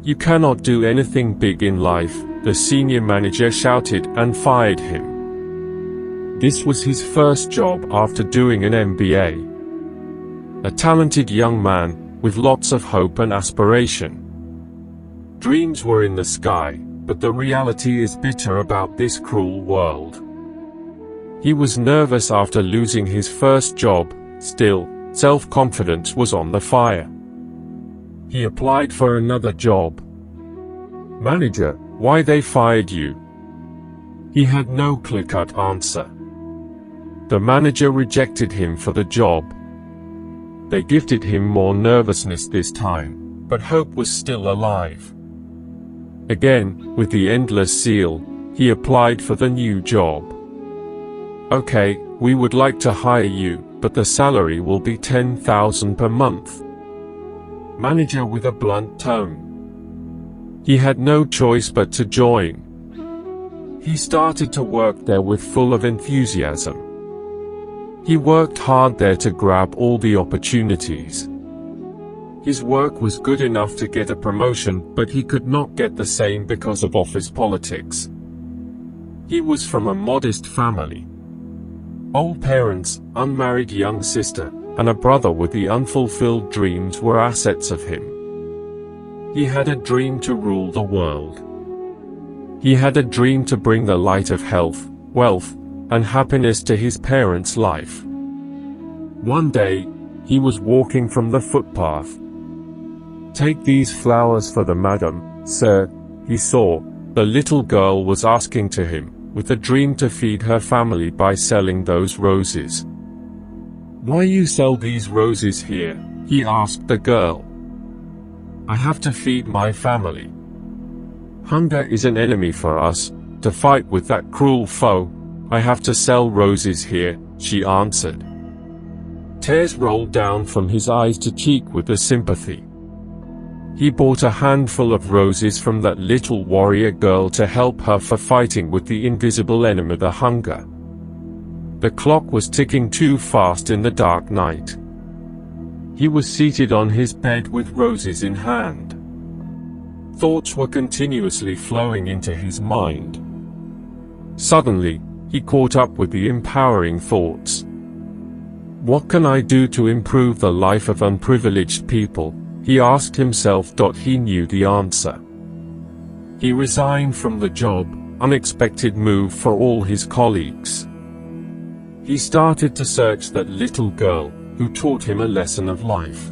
"You cannot do anything big in life," the senior manager shouted and fired him. This was his first job after doing an MBA. A talented young man, with lots of hope and aspiration. Dreams were in the sky, but the reality is bitter about this cruel world. He was nervous after losing his first job, still, self-confidence was on the fire. He applied for another job. "Manager, why they fired you?" He had no clear-cut answer. The manager rejected him for the job. They gifted him more nervousness this time, but hope was still alive. Again, with the endless seal, he applied for the new job. "Okay, we would like to hire you, but the salary will be $10,000 per month." Manager with a blunt tone. He had no choice but to join. He started to work there with full of enthusiasm. He worked hard there to grab all the opportunities. His work was good enough to get a promotion, but he could not get the same because of office politics. He was from a modest family. Old parents, unmarried young sister, and a brother with the unfulfilled dreams were assets of him. He had a dream to rule the world. He had a dream to bring the light of health, wealth, and happiness to his parents' life. One day, he was walking from the footpath. "Take these flowers for the madam, sir," he saw. The little girl was asking to him, with a dream to feed her family by selling those roses. "Why you sell these roses here?" he asked the girl. "I have to feed my family. Hunger is an enemy for us. To fight with that cruel foe, I have to sell roses here," she answered. Tears rolled down from his eyes to cheek with the sympathy. He bought a handful of roses from that little warrior girl to help her for fighting with the invisible enemy, the hunger. The clock was ticking too fast in the dark night. He was seated on his bed with roses in hand. Thoughts were continuously flowing into his mind. Suddenly, he caught up with the empowering thoughts. "What can I do to improve the life of unprivileged people?" he asked himself. He knew the answer. He resigned from the job, unexpected move for all his colleagues. He started to search that little girl, who taught him a lesson of life.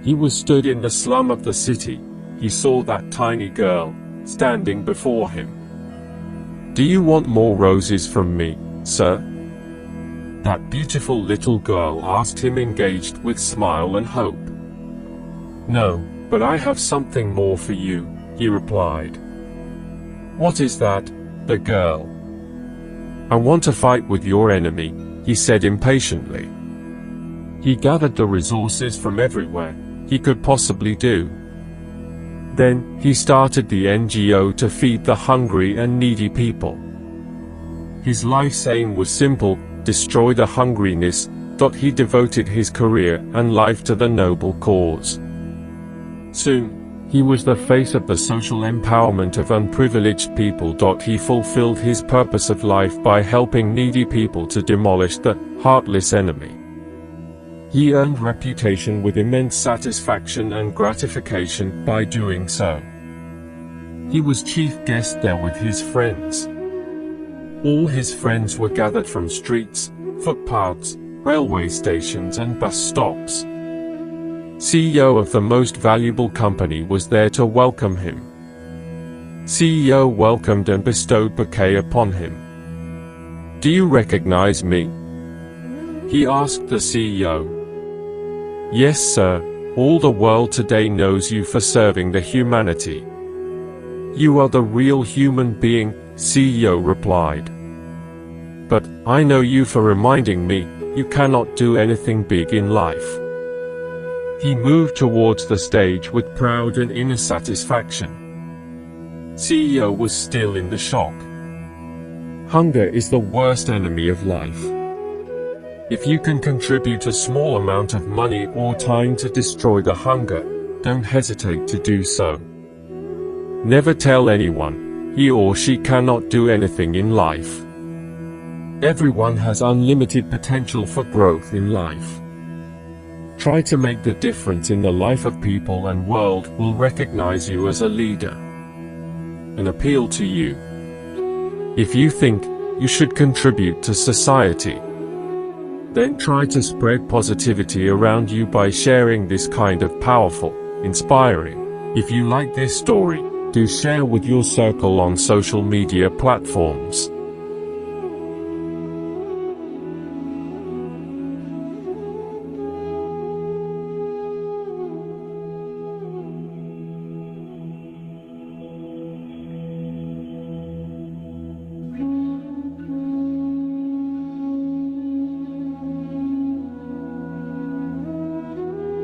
He was stood in the slum of the city. He saw that tiny girl, standing before him. "Do you want more roses from me, sir?" That beautiful little girl asked him, engaged with smile and hope. "No, but I have something more for you," he replied. "What is that?" the girl. "I want to fight with your enemy," he said impatiently. He gathered the resources from everywhere he could possibly do. Then, he started the NGO to feed the hungry and needy people. His life's aim was simple: destroy the hungriness. He devoted his career and life to the noble cause. Soon, he was the face of the social empowerment of unprivileged people. He fulfilled his purpose of life by helping needy people to demolish the heartless enemy. He earned reputation with immense satisfaction and gratification by doing so. He was chief guest there with his friends. All his friends were gathered from streets, footpaths, railway stations and bus stops. CEO of the most valuable company was there to welcome him. CEO welcomed and bestowed bouquet upon him. "Do you recognize me?" he asked the CEO. "Yes, sir. All the world today knows you for serving the humanity." "You are the real human being," CEO replied. "But I know you for reminding me, you cannot do anything big in life." He moved towards the stage with proud and inner satisfaction. CEO was still in the shock. Hunger is the worst enemy of life. If you can contribute a small amount of money or time to destroy the hunger, don't hesitate to do so. Never tell anyone he or she cannot do anything in life. Everyone has unlimited potential for growth in life. Try to make the difference in the life of people, and world will recognize you as a leader. An appeal to you. If you think you should contribute to society, then try to spread positivity around you by sharing this kind of powerful, inspiring. If you like this story, do share with your circle on social media platforms.